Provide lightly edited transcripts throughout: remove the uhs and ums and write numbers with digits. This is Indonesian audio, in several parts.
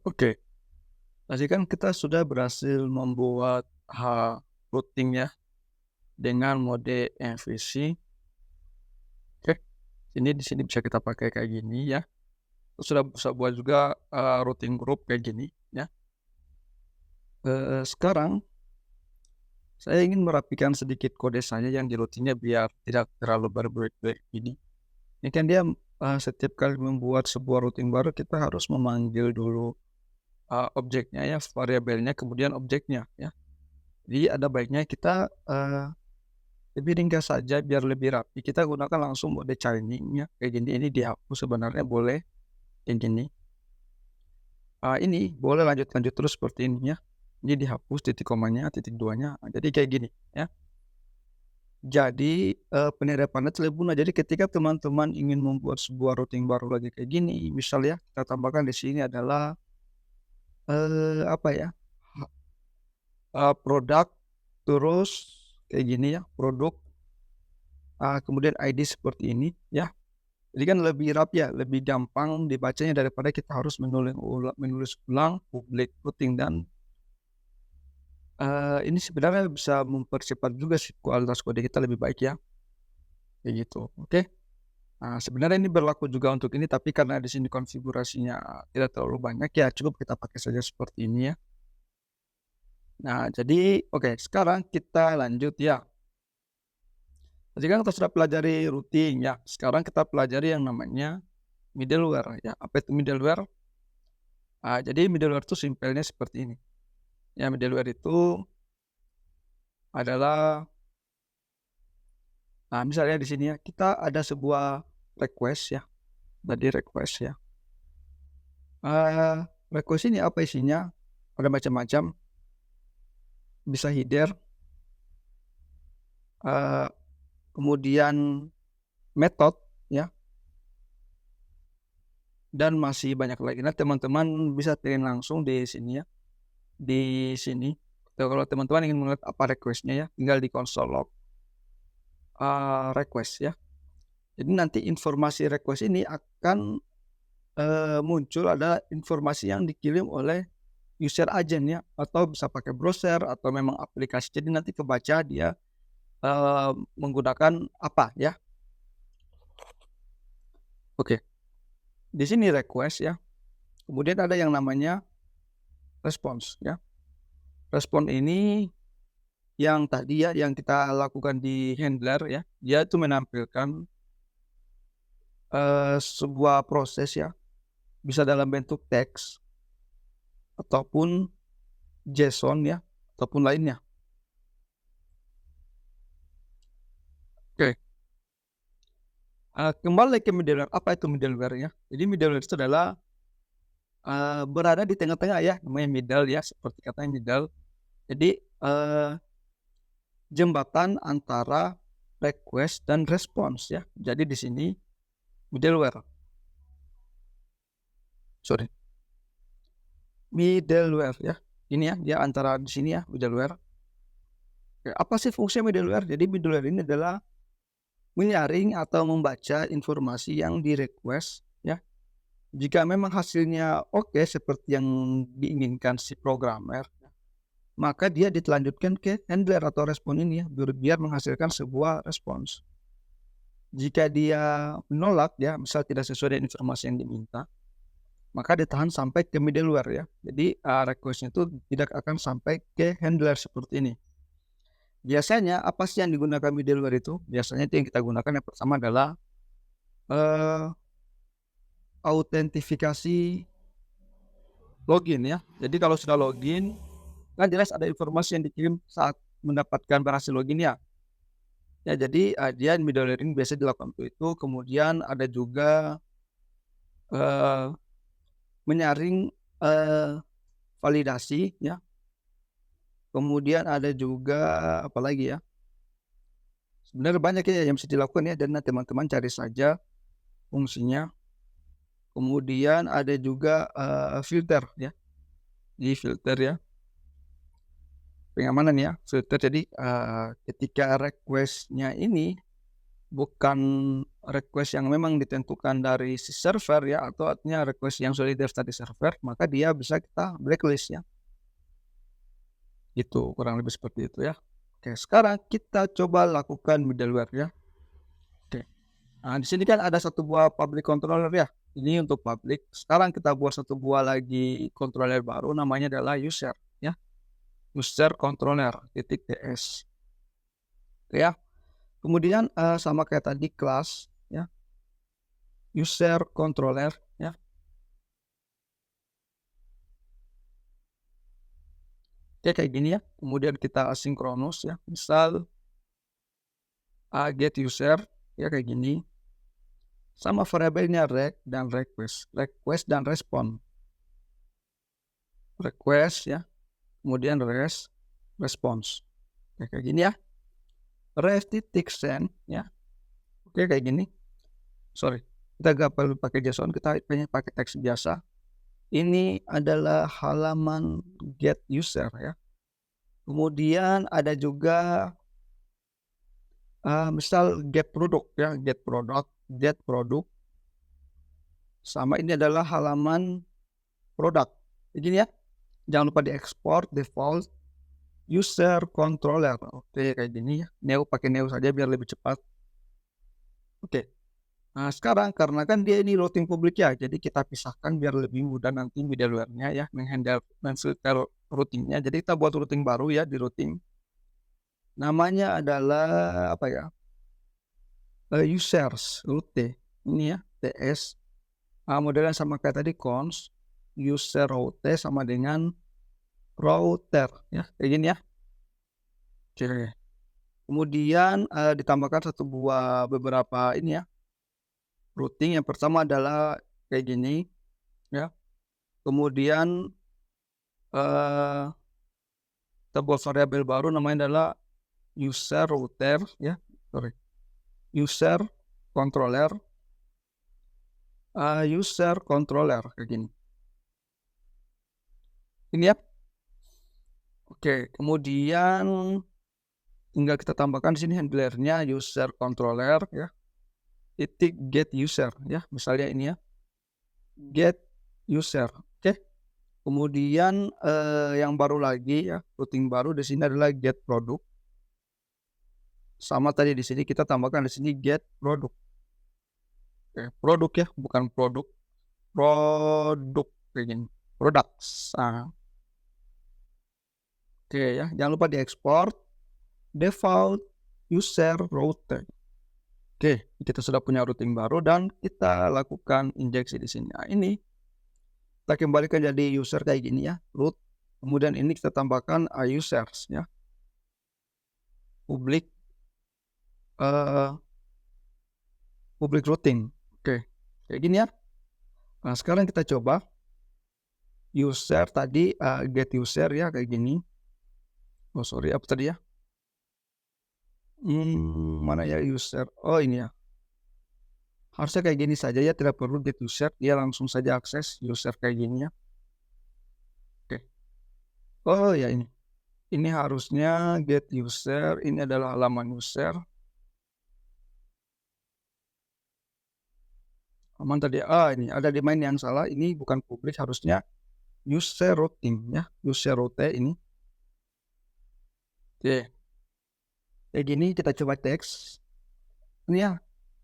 Oke. Tadi kan kita sudah berhasil membuat routing ya, dengan mode MVC. Oke, di sini bisa kita pakai kayak gini ya. Terus sudah bisa buat juga, routing group kayak gini ya. Sekarang saya ingin merapikan sedikit kode saya yang di routing biar tidak terlalu berbelit-belit gini. Ini kan dia, setiap kali membuat sebuah routing baru kita harus memanggil dulu, objeknya ya, variabelnya, kemudian objeknya ya. Jadi ada baiknya kita, lebih ringkas saja biar lebih rapi, kita gunakan langsung mode chaining ya, kayak gini. Ini dihapus sebenarnya boleh, kayak gini. Ini boleh lanjut-lanjut terus seperti ini ya. Ini dihapus titik komanya, titik duanya, jadi kayak gini ya. Jadi, penyerapannya tersebut. Jadi ketika teman-teman ingin membuat sebuah routing baru lagi kayak gini, misal ya, kita tambahkan di sini adalah, apa ya, produk, terus kayak gini ya, produk, kemudian ID seperti ini ya. Jadi kan lebih rapi ya, lebih gampang dibacanya daripada kita harus menulis ulang public routing. Dan ini sebenarnya bisa mempercepat juga sih kualitas kode kita lebih baik ya, kayak gitu, oke. Nah, sebenarnya ini berlaku juga untuk ini, tapi karena di sini konfigurasinya tidak terlalu banyak ya, cukup kita pakai saja seperti ini ya. Nah, jadi oke, sekarang kita lanjut ya. Tadi kan kita sudah pelajari routing ya, sekarang kita pelajari yang namanya middleware ya. Apa itu middleware? Jadi middleware itu simpelnya seperti ini. Ya, middleware itu adalah, misalnya di sini ya, kita ada sebuah request ya, tadi request ya. Request ini apa isinya? Ada macam-macam, bisa header, eee, kemudian metode ya, dan masih banyak lagi. Nah, teman-teman bisa pilih langsung di sini ya, di sini. Kalau teman-teman ingin melihat apa request-nya ya, tinggal di console log, request ya. Jadi nanti informasi request ini akan, muncul ada informasi yang dikirim oleh user agent ya, atau bisa pakai browser atau memang aplikasi. Jadi nanti kebaca dia, menggunakan apa ya. Oke, di sini request ya, kemudian ada yang namanya response ya. Respon ini yang tadi ya, yang kita lakukan di handler ya, dia itu menampilkan, sebuah proses ya, bisa dalam bentuk teks ataupun JSON ya, ataupun lainnya. Oke, kembali ke middleware. Apa itu middleware ya? Jadi middleware itu adalah, berada di tengah-tengah ya, namanya middle ya, seperti katanya middle. Jadi, jembatan antara request dan response ya. Jadi di sini middleware, sorry, middleware ya. Ini ya, dia antara di sini ya, middleware. Oke, apa sih fungsi middleware? Jadi middleware ini adalah menyaring atau membaca informasi yang di-request ya. Jika memang hasilnya oke seperti yang diinginkan si programmer, maka dia ditelanjutkan ke handler atau respon ini ya, biar menghasilkan sebuah respons. Jika dia menolak ya, misal tidak sesuai dengan informasi yang diminta, maka ditahan sampai ke middleware ya. Jadi, request-nya itu tidak akan sampai ke handler seperti ini. Biasanya apa sih yang digunakan middleware itu? Biasanya itu yang kita gunakan yang pertama adalah, eee, autentifikasi login ya. Jadi kalau sudah login, kan jelas ada informasi yang dikirim saat mendapatkan berhasil login ya. Ya jadi, dia middleware ini biasa dilakukan untuk itu. Kemudian ada juga, eee, menyaring, validasi ya. Kemudian ada juga apalagi ya, sebenarnya banyak ya yang bisa dilakukan ya, dan teman-teman cari saja fungsinya. Kemudian ada juga, filter ya, di filter ya, pengamanan ya, filter. Jadi, ketika request-nya ini bukan request yang memang ditentukan dari si server ya, atau artinya request yang sudah didaftar di server, maka dia bisa kita blacklist ya. Gitu, kurang lebih seperti itu ya. Oke, sekarang kita coba lakukan middleware ya. Oke. Nah, di sini kan ada satu buah public controller ya. Ini untuk public. Sekarang kita buat satu buah lagi controller baru, namanya adalah user ya. User controller .ts. Oke ya. Kemudian sama kayak tadi kelas ya. User controller ya. Oke, kayak gini ya. Kemudian kita asinkronus ya. Misal get user ya kayak gini. Sama variabelnya rec dan request. Request dan respon. Request ya. Kemudian response. Oke, kayak gini ya. Ref.send ya. Oke, kayak gini. Sorry, kita gak perlu pakai JSON, kita pengen pakai teks biasa. Ini adalah halaman get user ya. Kemudian ada juga misal get product ya, get product. Sama ini adalah halaman produk. Begini ya. Jangan lupa diekspor default user controller. Oke, kayak gini ya. Pakai neo saja biar lebih cepat. Oke. Nah, sekarang karena kan dia ini routing publik ya, jadi kita pisahkan biar lebih mudah nanti middleware-nya ya menghandle filter routingnya. Jadi kita buat routing baru ya di routing. Namanya adalah apa ya? Users route. Ini ya, TS. Modelnya sama kayak tadi cons user route sama dengan router ya, kayak gini ya. Oke. Kemudian ditambahkan beberapa ini ya. Routing yang pertama adalah kayak gini ya. Kemudian kita buat variabel baru namanya adalah user router ya. User controller kayak gini. Ini ya. Oke, kemudian tinggal kita tambahkan di sini handlernya user controller ya. Titik get user ya, misalnya ini ya. Get user. Oke. Kemudian yang baru lagi ya, routing baru di sini adalah get product. Sama tadi di sini kita tambahkan di sini get product. Oke, produk ya, bukan produk. Produk kayak gini. Products. Oke ya, jangan lupa diekspor default user router. Oke, kita sudah punya routing baru dan kita lakukan injeksi di sini. Nah, ini kita kembalikan jadi user kayak gini ya, root. Kemudian ini kita tambahkan users ya. Public routing. Oke, kayak gini ya. Nah, sekarang kita coba user tadi get user ya kayak gini. Oh sorry, apa tadi ya? Mana ya user? Oh ini ya. Harusnya kayak gini saja ya, tidak perlu get user, dia langsung saja akses user kayak gini ya. Oke. Oh ya ini. Ini harusnya get user, ini adalah halaman user. Aman tadi, ini ada di main yang salah, ini bukan publik, harusnya user routing ya, user route ini. Oke. Kayak gini kita coba teks. Ini ya,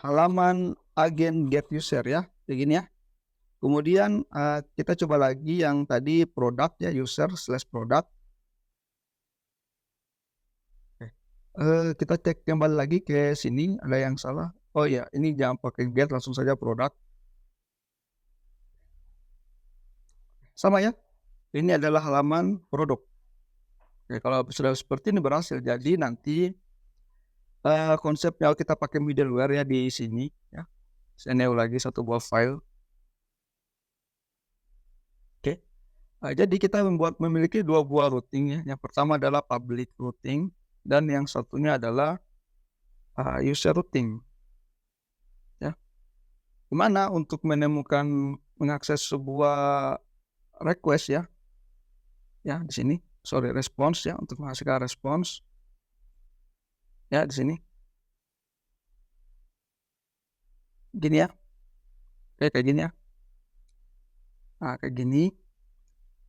halaman agen get user ya, kayak gini ya. Kemudian kita coba lagi yang tadi produk ya, user/product. Kita cek kembali lagi ke sini, ada yang salah. Oh ya, ini jangan pakai get, langsung saja produk. Sama ya, ini adalah halaman produk. Oke, kalau sudah seperti ini berhasil, jadi nanti konsepnya kita pakai middleware ya di sini ya. Saya neo lagi satu buah file. Oke. Jadi kita memiliki dua buah routing ya. Yang pertama adalah public routing dan yang satunya adalah user routing. Ya. Gimana untuk mengakses sebuah request ya. Ya, di sini. Sorry, response ya, untuk menghasilkan response. Ya, di sini. Gini ya, kayak gini ya. Nah, kayak gini.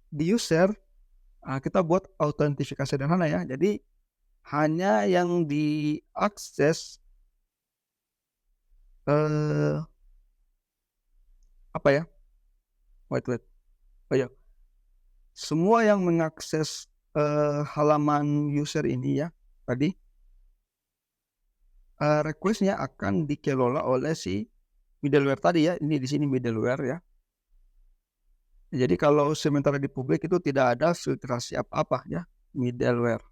Di user, kita buat autentifikasi sederhana ya. Jadi hanya yang diakses apa ya? Wait. Oh ya, semua yang mengakses halaman user ini ya tadi, request-nya akan dikelola oleh si middleware tadi ya. Ini di sini middleware ya. Jadi kalau sementara di publik itu tidak ada filtrasi apa-apa ya, middleware.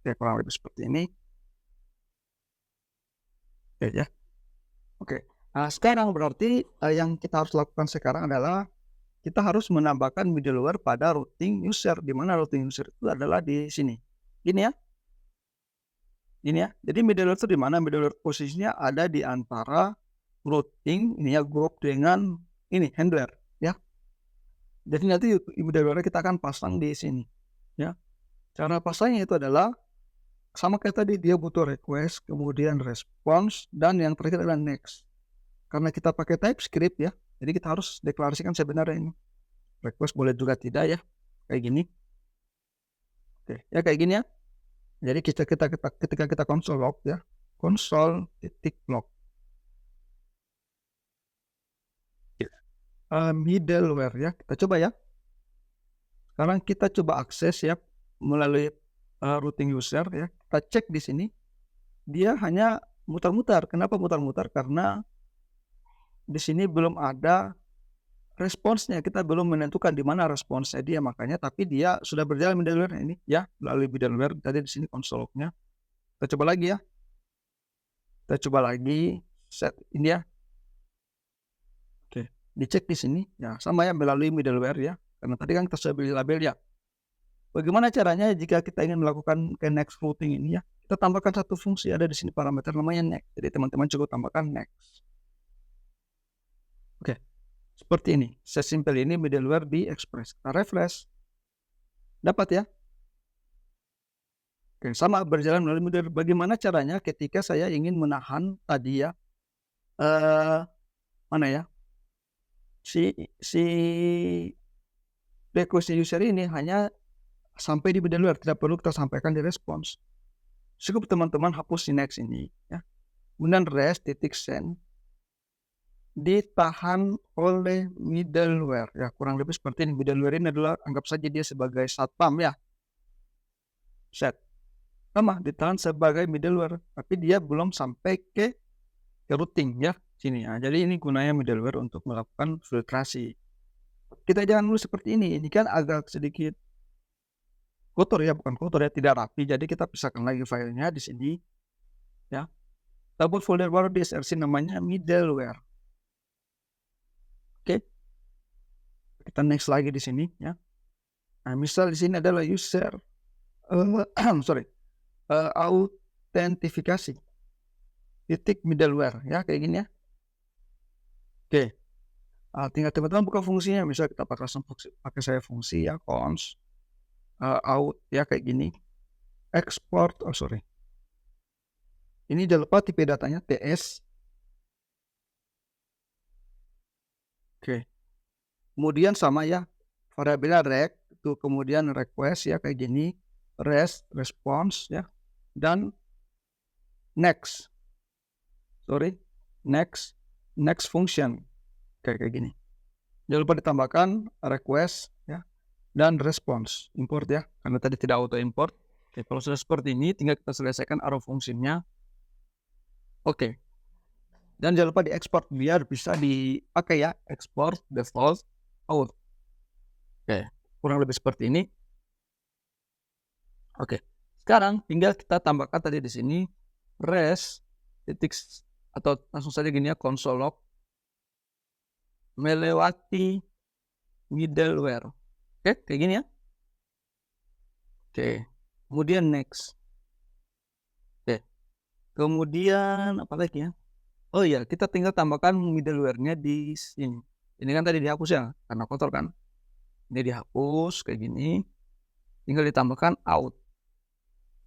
Oke, kurang lebih seperti ini. Oke ya. Oke. Nah, sekarang berarti yang kita harus lakukan sekarang adalah kita harus menambahkan middleware pada routing user, di mana routing user itu adalah di sini. Ini ya. Ini ya. Jadi middleware itu di mana? Middleware posisinya ada di antara routing ini ya, group dengan ini handler ya. Jadi nanti middleware kita akan pasang di sini ya. Cara pasangnya itu adalah sama kayak tadi, dia butuh request, kemudian response, dan yang terakhir adalah next. Karena kita pakai TypeScript ya, jadi kita harus deklarasikan sebenarnya ini. Request boleh juga tidak ya, kayak gini. Oke, ya kayak gini ya. Jadi ketika kita console log ya, console.log middleware ya, kita coba ya. Sekarang kita coba akses ya melalui routing user ya. Kita cek di sini, dia hanya mutar-mutar. Kenapa mutar-mutar? Karena di sini belum ada responsnya, kita belum menentukan di mana responsnya dia, makanya tapi dia sudah berjalan middleware ini ya, melalui middleware tadi di sini console log-nya. Kita coba lagi ya. Kita coba lagi set ini ya. Oke, dicek di sini ya, sama ya melalui middleware ya. Karena tadi kan kita sudah beli label ya. Bagaimana caranya jika kita ingin melakukan ke next routing ini ya? Kita tambahkan satu fungsi, ada di sini parameter namanya next. Jadi teman-teman cukup tambahkan next. Oke. Seperti ini, sesimpel ini middleware di Express. Kita refresh, dapat ya. Oke, sama berjalan melalui middleware. Bagaimana caranya ketika saya ingin menahan tadi ya, mana ya, si request user ini hanya sampai di middleware, tidak perlu kita sampaikan di response. Cukup teman-teman hapus si next ini ya. Kemudian rest.send ditahan oleh middleware ya, kurang lebih seperti ini. Middleware ini adalah, anggap saja dia sebagai satpam ya, set sama ditahan sebagai middleware, tapi dia belum sampai ke routing ya sini ya. Jadi ini gunanya middleware untuk melakukan filtrasi. Kita jangan nulis seperti ini kan agak sedikit kotor ya, bukan kotor ya, tidak rapi. Jadi kita pisahkan lagi filenya di sini ya. Kita buat folder baru di src namanya middleware. Oke, kita next lagi di sini ya. Nah, misal di sini adalah user autentifikasi titik middleware ya, kayak gini ya. Oke, tinggal teman-teman buka fungsinya. Misal kita pakai saya fungsi ya, cons out ya, kayak gini. Export, ini jangan lupa tipe datanya TS. Oke, kemudian sama ya, variabelnya rect itu, kemudian request ya, kayak gini, response ya, dan next function kayak gini. Jangan lupa ditambahkan request ya dan response import ya, karena tadi tidak auto import. Oke, kalau sudah seperti ini tinggal kita selesaikan arrow fungsinya. Oke, dan jangan lupa diekspor biar bisa dipakai ya, export default out. Oke, kurang lebih seperti ini. Oke, sekarang tinggal kita tambahkan tadi di sini res titik, atau langsung saja gini ya, console log melewati middleware. Oke, kayak gini ya. Oke, kemudian next. Oke, kemudian apa lagi ya? Oh iya, kita tinggal tambahkan middleware-nya di sini. Ini kan tadi dihapus ya, karena kotor kan. Ini dihapus kayak gini. Tinggal ditambahkan out.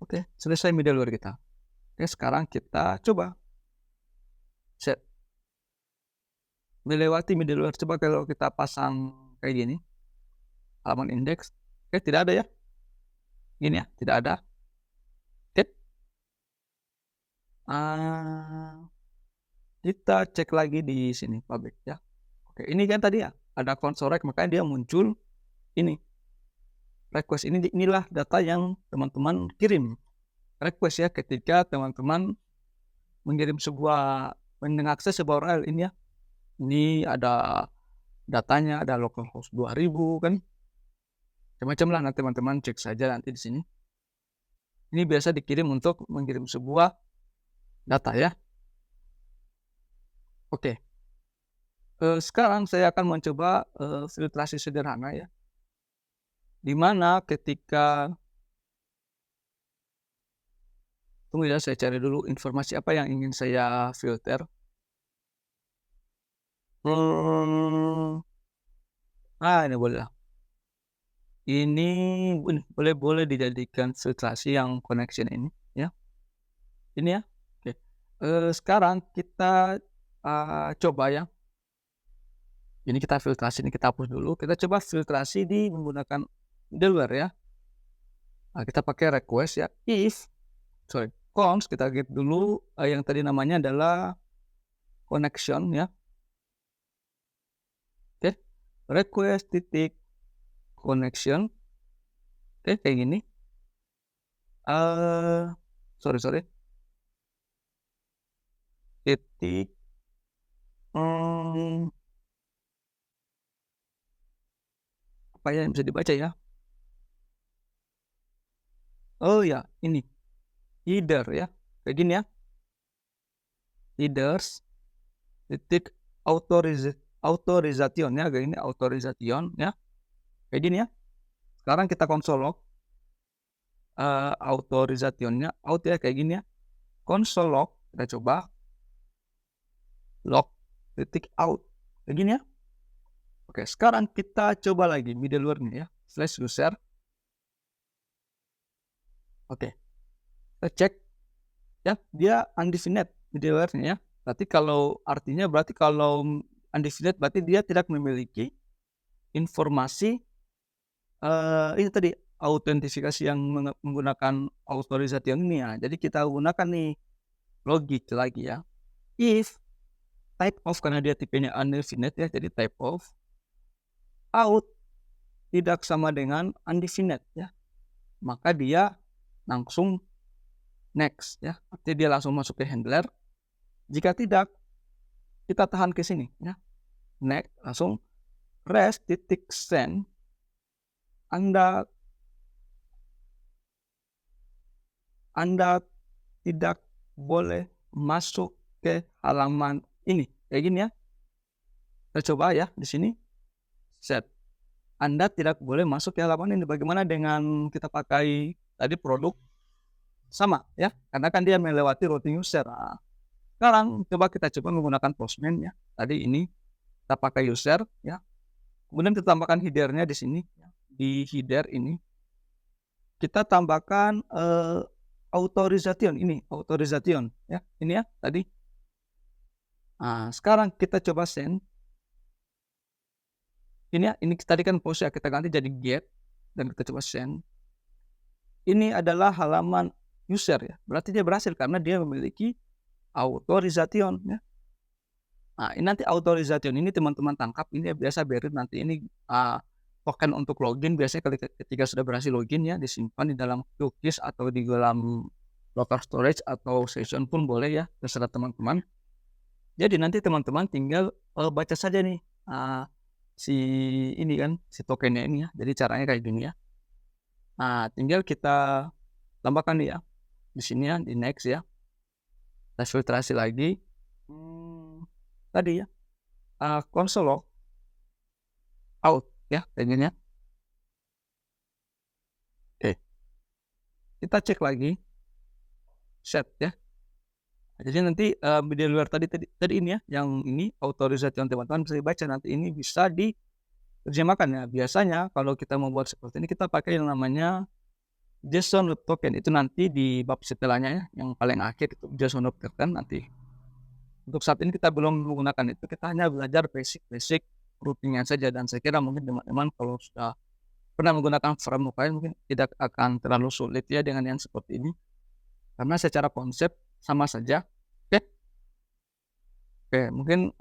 Oke, selesai middleware kita. Oke, sekarang kita coba set. melewati middleware. Coba kalau kita pasang kayak gini, halaman indeks, tidak ada ya. Gini ya, tidak ada. Oke. Kita cek lagi di sini public ya. Oke, ini kan tadi ya ada console rec, makanya dia muncul ini request. Inilah data yang teman-teman kirim. Request ya, ketika teman-teman mengirim mengakses sebuah URL ini ya. Ini ada datanya, ada localhost 2000 kan. Macam-macam lah, nanti teman-teman cek saja nanti di sini. Ini biasa dikirim untuk mengirim sebuah data ya. Oke. Sekarang saya akan mencoba filtrasi sederhana ya. Dimana ketika tunggu ya, saya cari dulu informasi apa yang ingin saya filter. Ini boleh lah. Ini boleh dijadikan filtrasi yang connection ini ya. Ini ya. Oke. Sekarang kita coba ya. Ini kita filtrasi, ini kita hapus dulu. Kita coba filtrasi di menggunakan middleware ya. Nah, kita pakai request ya. Const, kita get dulu yang tadi namanya adalah connection ya. Oke. Request titik connection. Oke, kayak gini. Sorry. Titik apa ya yang bisa dibaca ya? Oh ya, ini header ya, kayak gini ya. Headers titik authorization ya, kayak gini authorization ya, kayak gini ya. Sekarang kita console log authorizationnya out ya, kayak gini ya. Console log, kita coba log titik out, kayak gini ya. Oke, sekarang kita coba lagi middleware-nya ya, /user. Oke, kita cek ya, dia undefined middleware-nya ya. Berarti kalau undefined berarti dia tidak memiliki informasi ini tadi autentifikasi yang menggunakan authorization ini ya. Jadi kita gunakan nih logik lagi ya. If type of, karena dia tipenya undefined ya, jadi type of out tidak sama dengan undefined ya, maka dia langsung next ya, artinya dia langsung masuk ke handler. Jika tidak, kita tahan ke sini ya, next, langsung rest titik send. Anda tidak boleh masuk ke halaman ini, kayak gini ya. Kita coba ya di sini, set. Anda tidak boleh masuk ke halaman ini. Bagaimana dengan kita pakai tadi produk? Sama ya, karena kan dia melewati routing user. Nah, sekarang coba kita menggunakan Postman ya. Tadi ini kita pakai user ya. Kemudian kita tambahkan header-nya di sini ya. Di header ini kita tambahkan authorization ya. Ini ya tadi. Nah, sekarang kita coba send. Ini ya, ini tadi kan post ya, kita ganti jadi get dan kita coba send. Ini adalah halaman user ya. Berarti dia berhasil karena dia memiliki authorization ya. Nah, ini nanti authorization ini teman-teman tangkap, ini biasa buried nanti ini token untuk login. Biasanya ketika sudah berhasil login ya, disimpan di dalam cookies atau di dalam local storage atau session pun boleh ya, terserah teman-teman. Jadi nanti teman-teman tinggal baca saja nih si tokennya ini ya. Jadi caranya kayak gini ya. Nah, tinggal kita tambahkan nih ya di sini ya, di next ya. Kita filtrasi lagi tadi ya, console log out ya, kayak gini ya. Oke, kita cek lagi set ya. Jadi nanti middleware tadi ini ya, yang ini authorization teman-teman bisa dibaca, nanti ini bisa diterjemahkan ya. Biasanya kalau kita membuat seperti ini, kita pakai yang namanya JSON Web Token. Itu nanti di bab setelahnya ya, yang paling akhir itu JSON Web Token nanti. Untuk saat ini kita belum menggunakan itu, kita hanya belajar basic-basic routingnya saja, dan saya kira mungkin teman-teman kalau sudah pernah menggunakan framework lain mungkin tidak akan terlalu sulit ya dengan yang seperti ini, karena secara konsep sama saja. Oke, oke, mungkin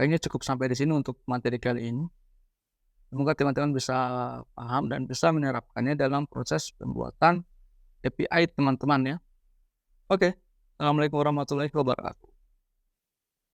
kayaknya cukup sampai di sini untuk materi kali ini. Semoga teman-teman bisa paham dan bisa menerapkannya dalam proses pembuatan API teman-teman ya. Oke, assalamualaikum warahmatullahi wabarakatuh.